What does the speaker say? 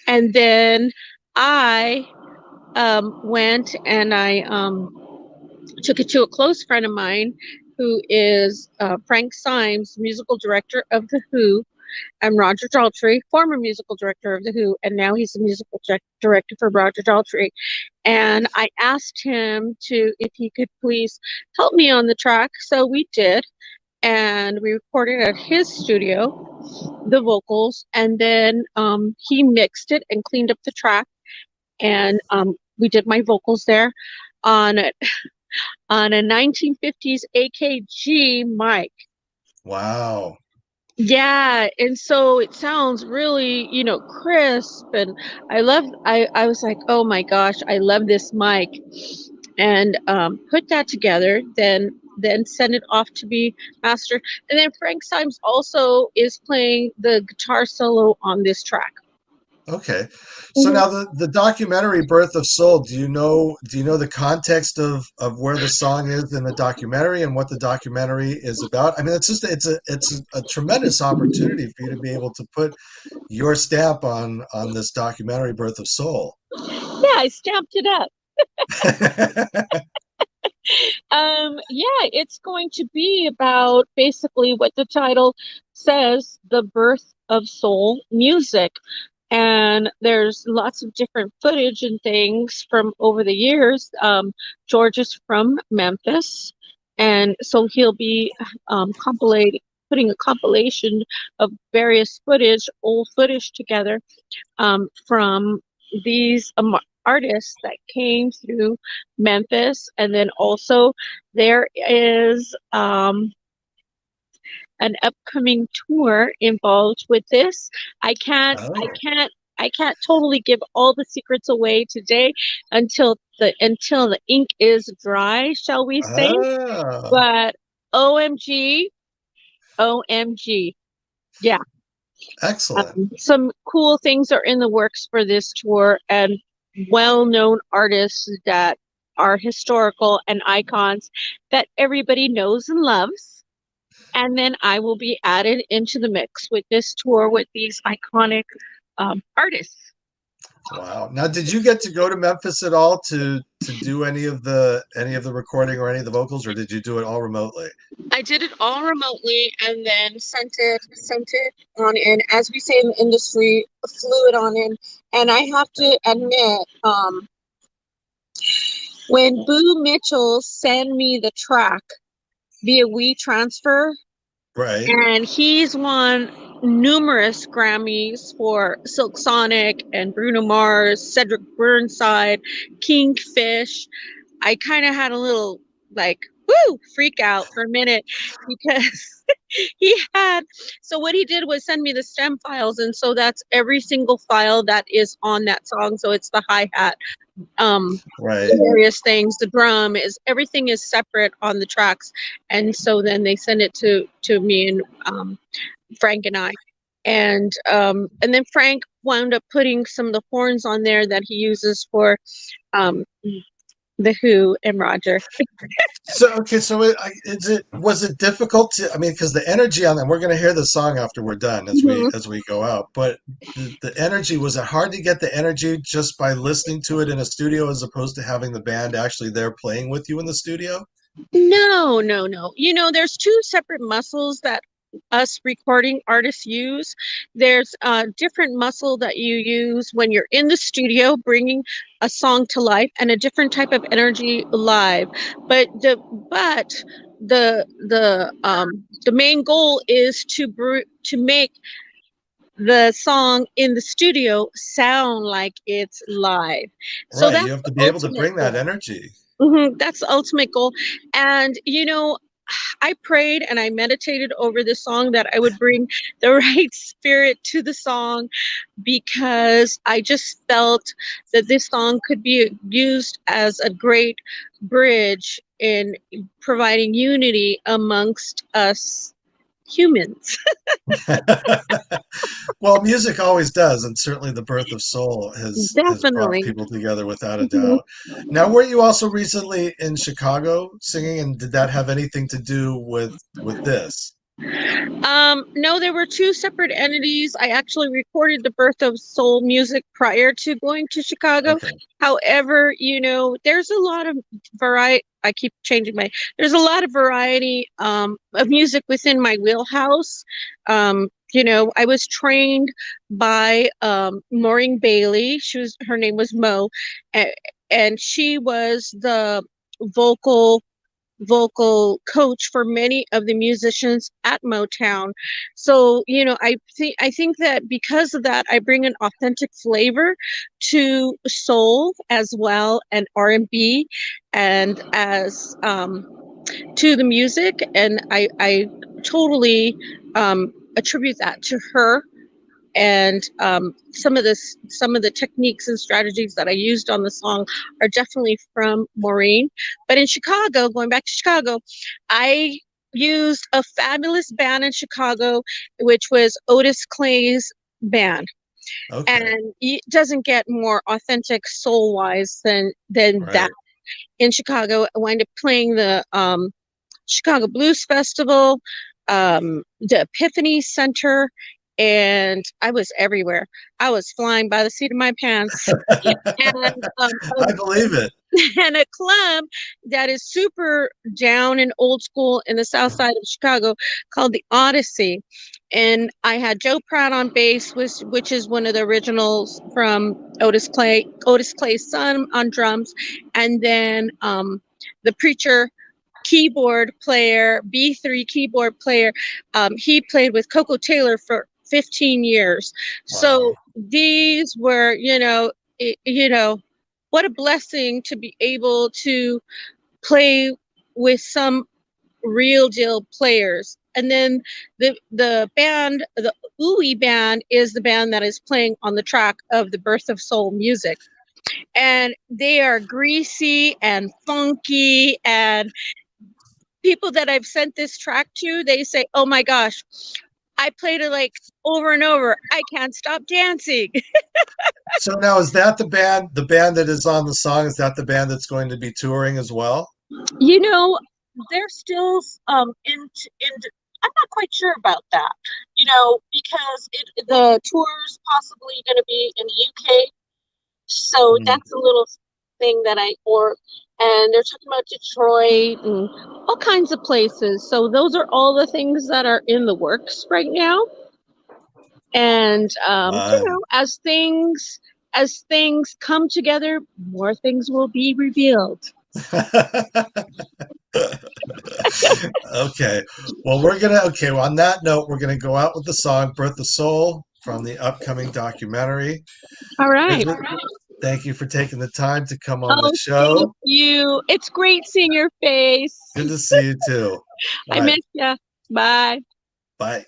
And then I went and I took it to a close friend of mine who is Frank Symes, musical director of The Who, and Roger Daltrey, former musical director of The Who, and now he's the musical director for Roger Daltrey. And I asked him to if he could please help me on the track. So we did, and we recorded at his studio the vocals, and then he mixed it and cleaned up the track, and we did my vocals there on it on a 1950s AKG mic. Wow. Yeah, and so it sounds really, crisp, and I was like, oh my gosh, I love this mic, and put that together, then send it off to be mastered. And then Frank Symes also is playing the guitar solo on this track. Okay. So Mhm. now the documentary Birth of Soul, do you know the context of where the song is in the documentary and what the documentary is about? I mean, it's a tremendous opportunity for you to be able to put your stamp on this documentary Birth of Soul. Yeah, I stamped it up. Yeah, it's going to be about basically what the title says, the birth of soul music. And there's lots of different footage and things from over the years. George is from Memphis, and so he'll be putting a compilation of various footage, old footage together from these artists that came through Memphis. And then also there is an upcoming tour involved with this. I can't, I Oh. can't, I can't totally give all the secrets away today until the ink is dry, shall we say? Ah, But OMG, OMG, yeah. excellent. Some cool things are in the works for this tour, and well-known artists that are historical and icons that everybody knows and loves. And then I will be added into the mix with this tour with these iconic artists. Wow. Now, did you get to go to Memphis at all to do any of the recording or any of the vocals, or did you do it all remotely? I did it all remotely and then sent it on in, as we say in the industry, flew it on in. And I have to admit, when Boo Mitchell sent me the track via WeTransfer, Right. and he's won numerous Grammys for Silk Sonic and Bruno Mars, Cedric Burnside, Kingfish. I kind of had a little like freak out for a minute because he had so what he did was send me the stem files, and so that's every single file that is on that song. So it's the hi-hat, um Right. various things, the drum is everything is separate on the tracks. And so then they send it to me and Frank and I, and then Frank wound up putting some of the horns on there that he uses for um the Who and Roger. So okay, so was it difficult to? I mean, because the energy on that, we're going to hear the song after we're done Mhm. as we go out. But the energy, was it hard to get the energy just by listening to it in a studio as opposed to having the band actually there playing with you in the studio? No, no, no. There's two separate muscles that us recording artists use. There's a different muscle that you use when you're in the studio bringing a song to life, and a different type of energy live. But the main goal is to make the song in the studio sound like it's live. So Right, that's you have the to be able to ultimate bring that goal. energy. That's the ultimate goal. And I prayed and I meditated over this song that I would bring the right spirit to the song, because I just felt that this song could be used as a great bridge in providing unity amongst us humans. Well, music always does, and certainly the birth of soul has brought Definitely. people together without a Mhm. doubt. Now, were you also recently in Chicago singing, and did that have anything to do with this? No, there were two separate entities. I actually recorded the Birth of Soul music prior to going to Chicago. Okay. However, there's a lot of variety. I keep changing there's a lot of variety of music within my wheelhouse. I was trained by Maureen Bailey. Her name was Mo, a- and she was the vocal vocal coach for many of the musicians at Motown. So, I think that because of that, I bring an authentic flavor to soul as well and R&B and as to the music, and I totally attribute that to her, and some of the techniques and strategies that I used on the song are definitely from Maureen. But in Chicago, going back to Chicago, I used a fabulous band in Chicago, which was Otis Clay's band, Okay. and it doesn't get more authentic soul wise than that. Right. In Chicago, I wound up playing the Chicago Blues Festival, the Epiphany Center, and I was everywhere. I was flying by the seat of my pants. And I believe it. and a club that is super down and old school in the south side of Chicago called the Odyssey. And I had Joe Pratt on bass, which is one of the originals from Otis Clay's son on drums, and then the preacher keyboard player, B3 keyboard player. He played with Coco Taylor for 15 years. So Wow. these were, what a blessing to be able to play with some real deal players. And then the band, the Ooey band, is the band that is playing on the track of the Birth of Soul music. And they are greasy and funky, and people that I've sent this track to, they say, "Oh my gosh, I played it like over and over. I can't stop dancing." So now is that the band that is on the song, is that the band that's going to be touring as well? you know, they're still in. I'm not quite sure about that. Because the tour's possibly going to be in the UK, so Mm. that's a little thing that and they're talking about Detroit and all kinds of places. So those are all the things that are in the works right now. And Fun. as things come together, more things will be revealed. Okay. Okay, well, on that note, we're gonna go out with the song Birth of Soul from the upcoming documentary. All right. Bridget, thank you for taking the time to come on the Oh, thank show. you. It's great seeing your face. Good to see you too. All I right. miss you. Bye. Bye.